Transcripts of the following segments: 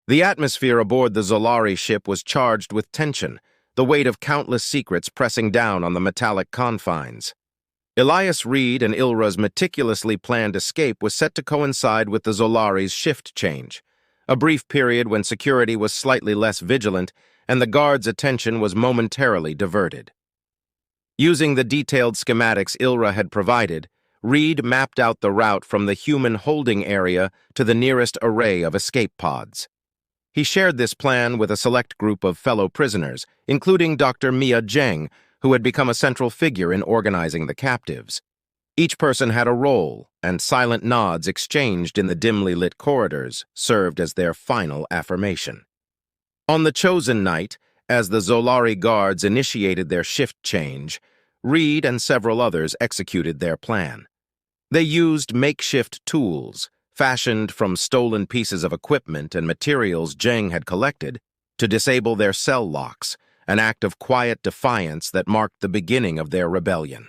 The atmosphere aboard the Zolari ship was charged with tension, the weight of countless secrets pressing down on the metallic confines. Elias Reed and Ilra's meticulously planned escape was set to coincide with the Zolari's shift change, a brief period when security was slightly less vigilant and the guards' attention was momentarily diverted. Using the detailed schematics Ilra had provided, Reed mapped out the route from the human holding area to the nearest array of escape pods. He shared this plan with a select group of fellow prisoners, including Dr. Mia Zheng, who had become a central figure in organizing the captives. Each person had a role, and silent nods exchanged in the dimly lit corridors served as their final affirmation. On the chosen night, as the Zolari guards initiated their shift change, Reed and several others executed their plan. They used makeshift tools, fashioned from stolen pieces of equipment and materials Zheng had collected, to disable their cell locks, an act of quiet defiance that marked the beginning of their rebellion.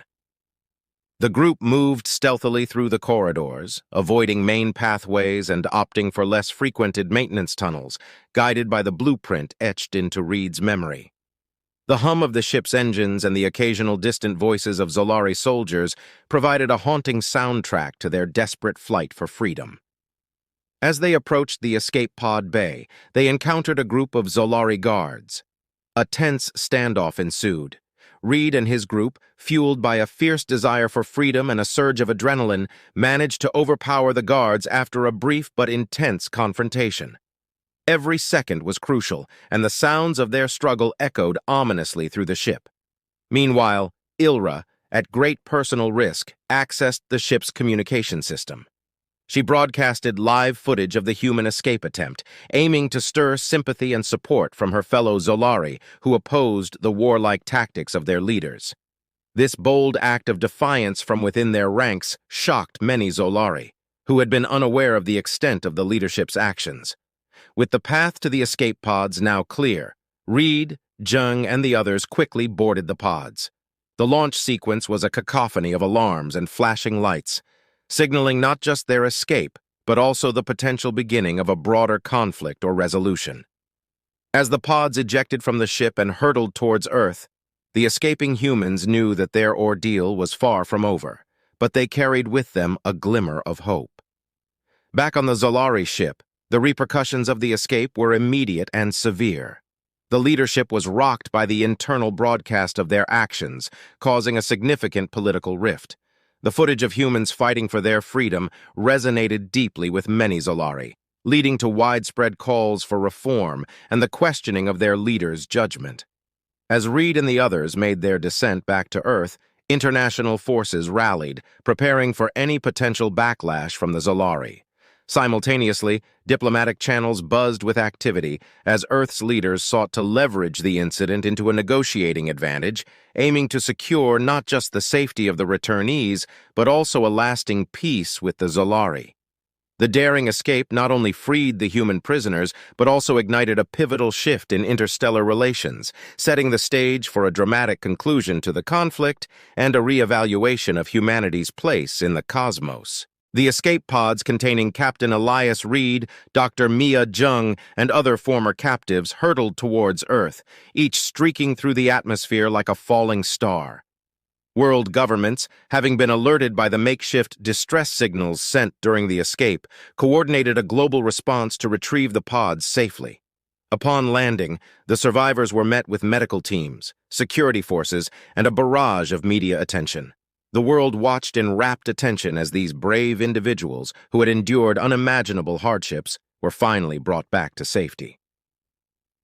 The group moved stealthily through the corridors, avoiding main pathways and opting for less frequented maintenance tunnels, guided by the blueprint etched into Reed's memory. The hum of the ship's engines and the occasional distant voices of Zolari soldiers provided a haunting soundtrack to their desperate flight for freedom. As they approached the escape pod bay, they encountered a group of Zolari guards. A tense standoff ensued. Reed and his group, fueled by a fierce desire for freedom and a surge of adrenaline, managed to overpower the guards after a brief but intense confrontation. Every second was crucial, and the sounds of their struggle echoed ominously through the ship. Meanwhile, Ilra, at great personal risk, accessed the ship's communication system. She broadcasted live footage of the human escape attempt, aiming to stir sympathy and support from her fellow Zolari who opposed the warlike tactics of their leaders. This bold act of defiance from within their ranks shocked many Zolari, who had been unaware of the extent of the leadership's actions. With the path to the escape pods now clear, Reed, Zheng, and the others quickly boarded the pods. The launch sequence was a cacophony of alarms and flashing lights, signaling not just their escape, but also the potential beginning of a broader conflict or resolution. As the pods ejected from the ship and hurtled towards Earth, the escaping humans knew that their ordeal was far from over, but they carried with them a glimmer of hope. Back on the Zolari ship, the repercussions of the escape were immediate and severe. The leadership was rocked by the internal broadcast of their actions, causing a significant political rift. The footage of humans fighting for their freedom resonated deeply with many Zolari, leading to widespread calls for reform and the questioning of their leaders' judgment. As Reed and the others made their descent back to Earth, international forces rallied, preparing for any potential backlash from the Zolari. Simultaneously, diplomatic channels buzzed with activity as Earth's leaders sought to leverage the incident into a negotiating advantage, aiming to secure not just the safety of the returnees, but also a lasting peace with the Zolari. The daring escape not only freed the human prisoners, but also ignited a pivotal shift in interstellar relations, setting the stage for a dramatic conclusion to the conflict and a re-evaluation of humanity's place in the cosmos. The escape pods containing Captain Elias Reed, Dr. Mia Zheng, and other former captives hurtled towards Earth, each streaking through the atmosphere like a falling star. World governments, having been alerted by the makeshift distress signals sent during the escape, coordinated a global response to retrieve the pods safely. Upon landing, the survivors were met with medical teams, security forces, and a barrage of media attention. The world watched in rapt attention as these brave individuals, who had endured unimaginable hardships, were finally brought back to safety.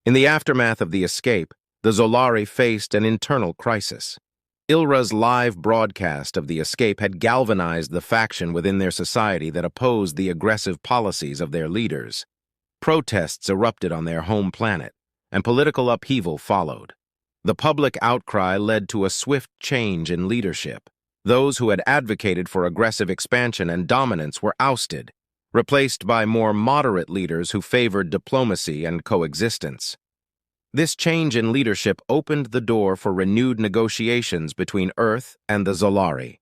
In the aftermath of the escape, the Zolari faced an internal crisis. Ilra's live broadcast of the escape had galvanized the faction within their society that opposed the aggressive policies of their leaders. Protests erupted on their home planet, and political upheaval followed. The public outcry led to a swift change in leadership. Those who had advocated for aggressive expansion and dominance were ousted, replaced by more moderate leaders who favored diplomacy and coexistence. This change in leadership opened the door for renewed negotiations between Earth and the Zolari.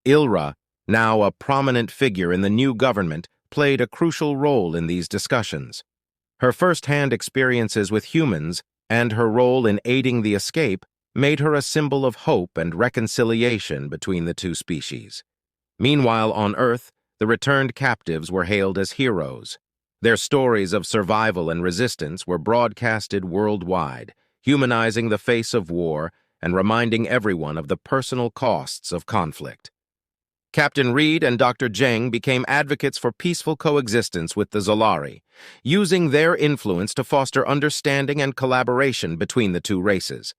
Ilra, now a prominent figure in the new government, played a crucial role in these discussions. Her first-hand experiences with humans and her role in aiding the escape made her a symbol of hope and reconciliation between the two species. Meanwhile, on Earth, the returned captives were hailed as heroes. Their stories of survival and resistance were broadcasted worldwide, humanizing the face of war and reminding everyone of the personal costs of conflict. Captain Reed and Dr. Zheng became advocates for peaceful coexistence with the Zolari, using their influence to foster understanding and collaboration between the two races.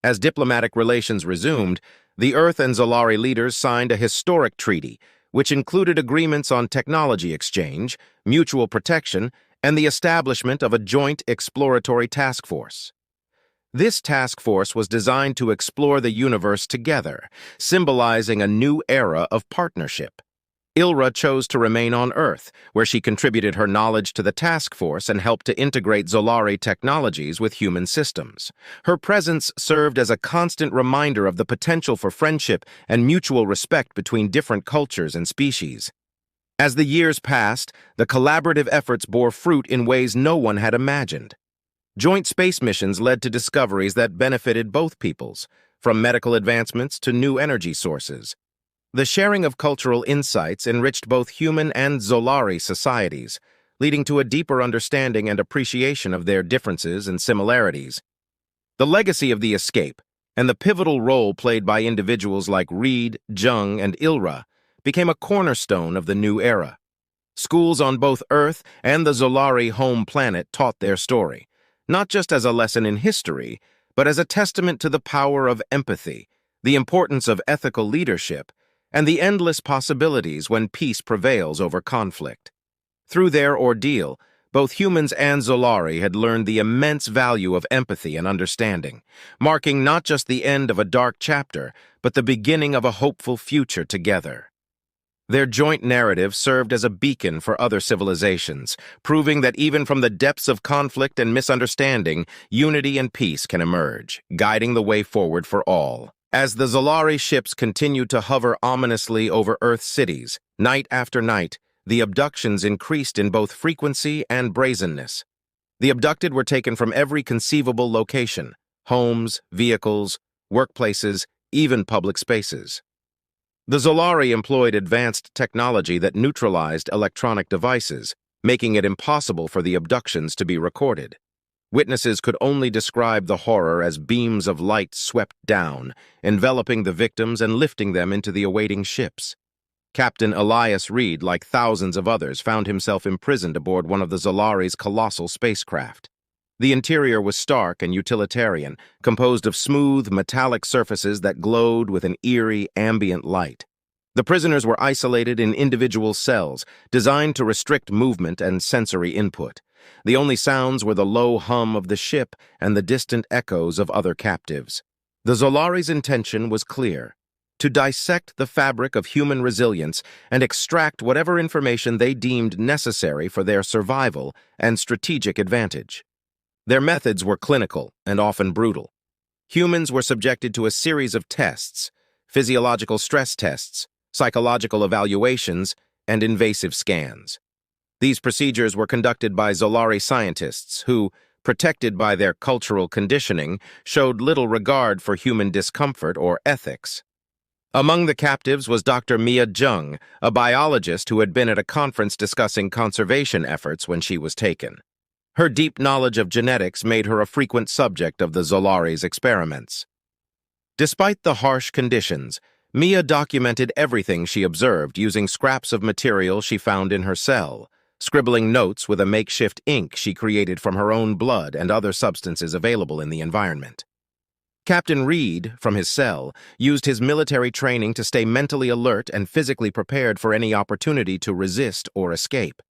As diplomatic relations resumed, the Earth and Zolari leaders signed a historic treaty, which included agreements on technology exchange, mutual protection, and the establishment of a joint exploratory task force. This task force was designed to explore the universe together, symbolizing a new era of partnership. Ilra chose to remain on Earth, where she contributed her knowledge to the task force and helped to integrate Zolari technologies with human systems. Her presence served as a constant reminder of the potential for friendship and mutual respect between different cultures and species. As the years passed, the collaborative efforts bore fruit in ways no one had imagined. Joint space missions led to discoveries that benefited both peoples, from medical advancements to new energy sources. The sharing of cultural insights enriched both human and Zolari societies, leading to a deeper understanding and appreciation of their differences and similarities. The legacy of the escape, and the pivotal role played by individuals like Reed, Zheng, and Ilra, became a cornerstone of the new era. Schools on both Earth and the Zolari home planet taught their story, not just as a lesson in history, but as a testament to the power of empathy, the importance of ethical leadership, and the endless possibilities when peace prevails over conflict. Through their ordeal, both humans and Zolari had learned the immense value of empathy and understanding, marking not just the end of a dark chapter, but the beginning of a hopeful future together. Their joint narrative served as a beacon for other civilizations, proving that even from the depths of conflict and misunderstanding, unity and peace can emerge, guiding the way forward for all. As the Zolari ships continued to hover ominously over Earth's cities, night after night, the abductions increased in both frequency and brazenness. The abducted were taken from every conceivable location: homes, vehicles, workplaces, even public spaces. The Zolari employed advanced technology that neutralized electronic devices, making it impossible for the abductions to be recorded. Witnesses could only describe the horror as beams of light swept down, enveloping the victims and lifting them into the awaiting ships. Captain Elias Reed, like thousands of others, found himself imprisoned aboard one of the Zolari's colossal spacecraft. The interior was stark and utilitarian, composed of smooth, metallic surfaces that glowed with an eerie, ambient light. The prisoners were isolated in individual cells, designed to restrict movement and sensory input. The only sounds were the low hum of the ship and the distant echoes of other captives. The Zolari's intention was clear: to dissect the fabric of human resilience and extract whatever information they deemed necessary for their survival and strategic advantage. Their methods were clinical and often brutal. Humans were subjected to a series of tests: physiological stress tests, psychological evaluations, and invasive scans. These procedures were conducted by Zolari scientists who, protected by their cultural conditioning, showed little regard for human discomfort or ethics. Among the captives was Dr. Mia Zheng, a biologist who had been at a conference discussing conservation efforts when she was taken. Her deep knowledge of genetics made her a frequent subject of the Zolari's experiments. Despite the harsh conditions, Mia documented everything she observed using scraps of material she found in her cell, scribbling notes with a makeshift ink she created from her own blood and other substances available in the environment. Captain Reed, from his cell, used his military training to stay mentally alert and physically prepared for any opportunity to resist or escape.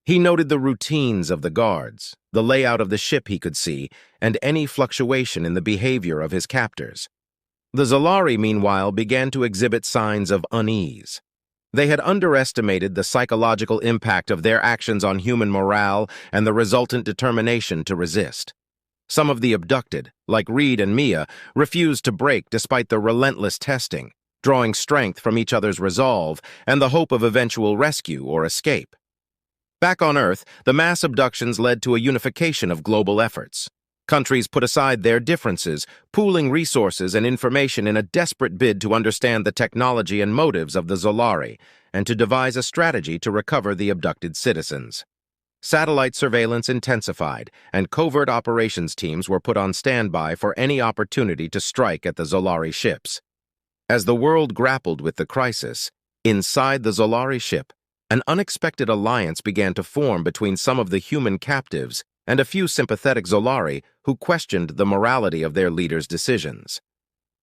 He noted the routines of the guards, the layout of the ship he could see, and any fluctuation in the behavior of his captors. The Zolari, meanwhile, began to exhibit signs of unease. They had underestimated the psychological impact of their actions on human morale and the resultant determination to resist. Some of the abducted, like Reed and Mia, refused to break despite the relentless testing, drawing strength from each other's resolve and the hope of eventual rescue or escape. Back on Earth, the mass abductions led to a unification of global efforts. Countries put aside their differences, pooling resources and information in a desperate bid to understand the technology and motives of the Zolari, and to devise a strategy to recover the abducted citizens. Satellite surveillance intensified, and covert operations teams were put on standby for any opportunity to strike at the Zolari ships. As the world grappled with the crisis, inside the Zolari ship, an unexpected alliance began to form between some of the human captives and a few sympathetic Zolari who questioned the morality of their leaders' decisions.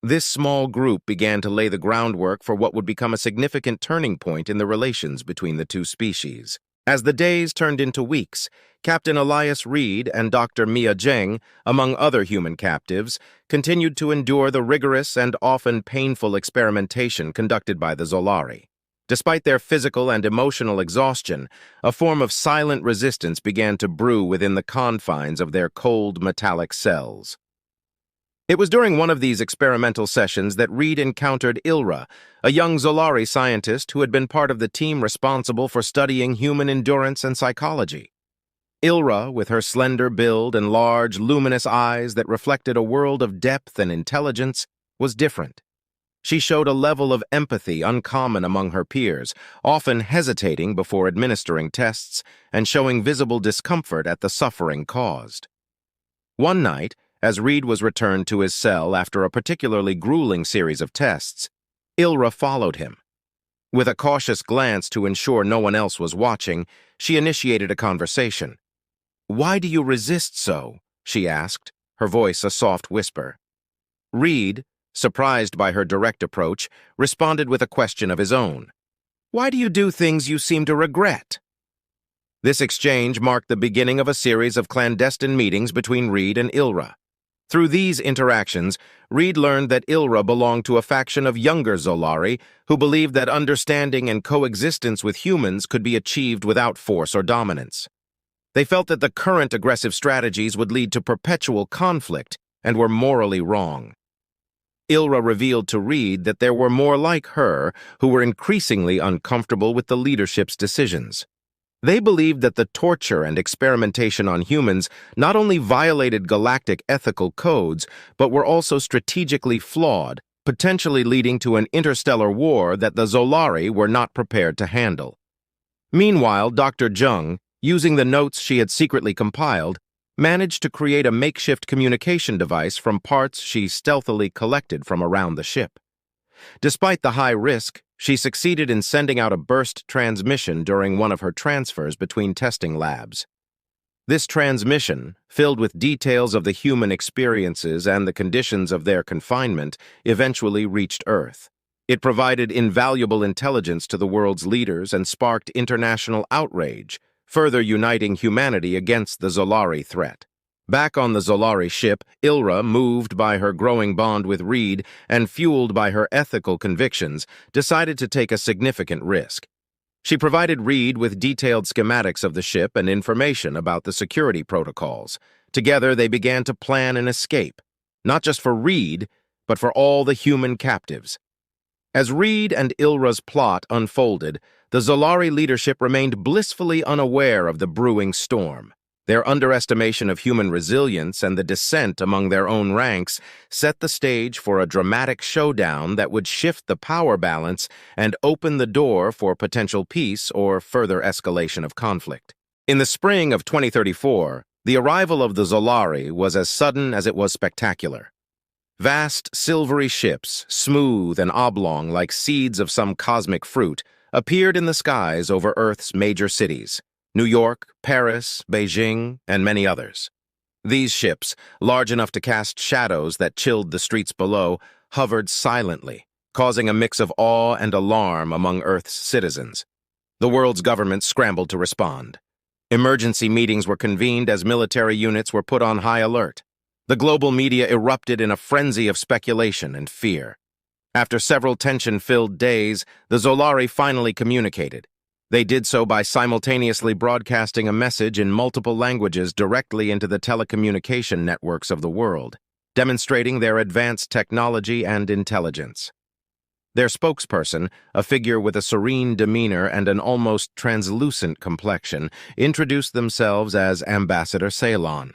This small group began to lay the groundwork for what would become a significant turning point in the relations between the two species. As the days turned into weeks, Captain Elias Reed and Dr. Mia Zheng, among other human captives, continued to endure the rigorous and often painful experimentation conducted by the Zolari. Despite their physical and emotional exhaustion, a form of silent resistance began to brew within the confines of their cold, metallic cells. It was during one of these experimental sessions that Reed encountered Ilra, a young Zolari scientist who had been part of the team responsible for studying human endurance and psychology. Ilra, with her slender build and large, luminous eyes that reflected a world of depth and intelligence, was different. She showed a level of empathy uncommon among her peers, often hesitating before administering tests and showing visible discomfort at the suffering caused. One night, as Reed was returned to his cell after a particularly grueling series of tests, Ilra followed him. With a cautious glance to ensure no one else was watching, she initiated a conversation. "Why do you resist so?" she asked, her voice a soft whisper. Reed, surprised by her direct approach, responded with a question of his own. "Why do you do things you seem to regret?" This exchange marked the beginning of a series of clandestine meetings between Reed and Ilra. Through these interactions, Reed learned that Ilra belonged to a faction of younger Zolari who believed that understanding and coexistence with humans could be achieved without force or dominance. They felt that the current aggressive strategies would lead to perpetual conflict and were morally wrong. Ilra revealed to Reed that there were more like her who were increasingly uncomfortable with the leadership's decisions. They believed that the torture and experimentation on humans not only violated galactic ethical codes, but were also strategically flawed, potentially leading to an interstellar war that the Zolari were not prepared to handle. Meanwhile, Dr. Zheng, using the notes she had secretly compiled, managed to create a makeshift communication device from parts she stealthily collected from around the ship. Despite the high risk, she succeeded in sending out a burst transmission during one of her transfers between testing labs. This transmission, filled with details of the human experiences and the conditions of their confinement, eventually reached Earth. It provided invaluable intelligence to the world's leaders and sparked international outrage, further uniting humanity against the Zolari threat. Back on the Zolari ship, Ilra, moved by her growing bond with Reed and fueled by her ethical convictions, decided to take a significant risk. She provided Reed with detailed schematics of the ship and information about the security protocols. Together, they began to plan an escape, not just for Reed, but for all the human captives. As Reed and Ilra's plot unfolded, the Zolari leadership remained blissfully unaware of the brewing storm. Their underestimation of human resilience and the dissent among their own ranks set the stage for a dramatic showdown that would shift the power balance and open the door for potential peace or further escalation of conflict. In the spring of 2034, the arrival of the Zolari was as sudden as it was spectacular. Vast, silvery ships, smooth and oblong like seeds of some cosmic fruit, appeared in the skies over Earth's major cities: New York, Paris, Beijing, and many others. These ships, large enough to cast shadows that chilled the streets below, hovered silently, causing a mix of awe and alarm among Earth's citizens. The world's governments scrambled to respond. Emergency meetings were convened as military units were put on high alert. The global media erupted in a frenzy of speculation and fear. After several tension-filled days, the Zolari finally communicated. They did so by simultaneously broadcasting a message in multiple languages directly into the telecommunication networks of the world, demonstrating their advanced technology and intelligence. Their spokesperson, a figure with a serene demeanor and an almost translucent complexion, introduced themselves as Ambassador Ceylon.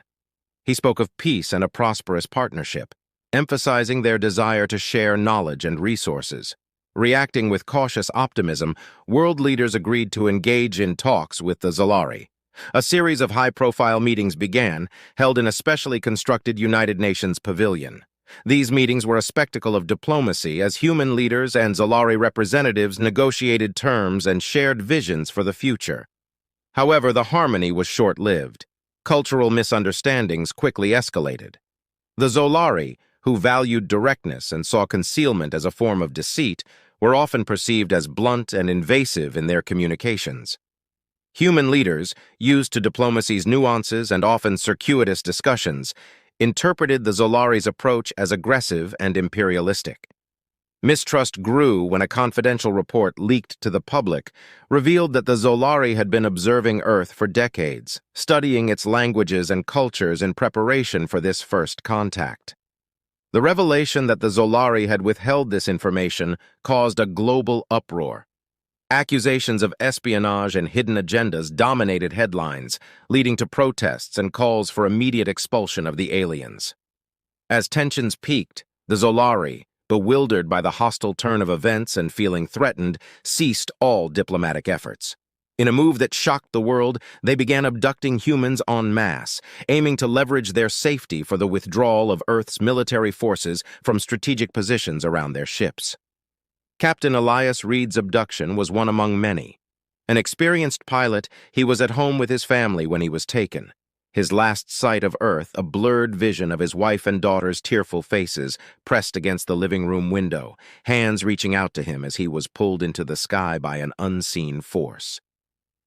He spoke of peace and a prosperous partnership, emphasizing their desire to share knowledge and resources. Reacting with cautious optimism, world leaders agreed to engage in talks with the Zolari. A series of high-profile meetings began, held in a specially constructed United Nations pavilion. These meetings were a spectacle of diplomacy as human leaders and Zolari representatives negotiated terms and shared visions for the future. However, the harmony was short-lived. Cultural misunderstandings quickly escalated. The Zolari, who valued directness and saw concealment as a form of deceit, were often perceived as blunt and invasive in their communications. Human leaders, used to diplomacy's nuances and often circuitous discussions, interpreted the Zolari's approach as aggressive and imperialistic. Mistrust grew when a confidential report leaked to the public revealed that the Zolari had been observing Earth for decades, studying its languages and cultures in preparation for this first contact. The revelation that the Zolari had withheld this information caused a global uproar. Accusations of espionage and hidden agendas dominated headlines, leading to protests and calls for immediate expulsion of the aliens. As tensions peaked, the Zolari, bewildered by the hostile turn of events and feeling threatened, ceased all diplomatic efforts. In a move that shocked the world, they began abducting humans en masse, aiming to leverage their safety for the withdrawal of Earth's military forces from strategic positions around their ships. Captain Elias Reed's abduction was one among many. An experienced pilot, he was at home with his family when he was taken. His last sight of Earth, a blurred vision of his wife and daughter's tearful faces pressed against the living room window, hands reaching out to him as he was pulled into the sky by an unseen force.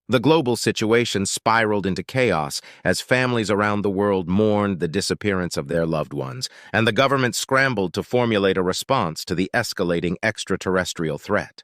The global situation spiraled into chaos as families around the world mourned the disappearance of their loved ones, and the government scrambled to formulate a response to the escalating extraterrestrial threat.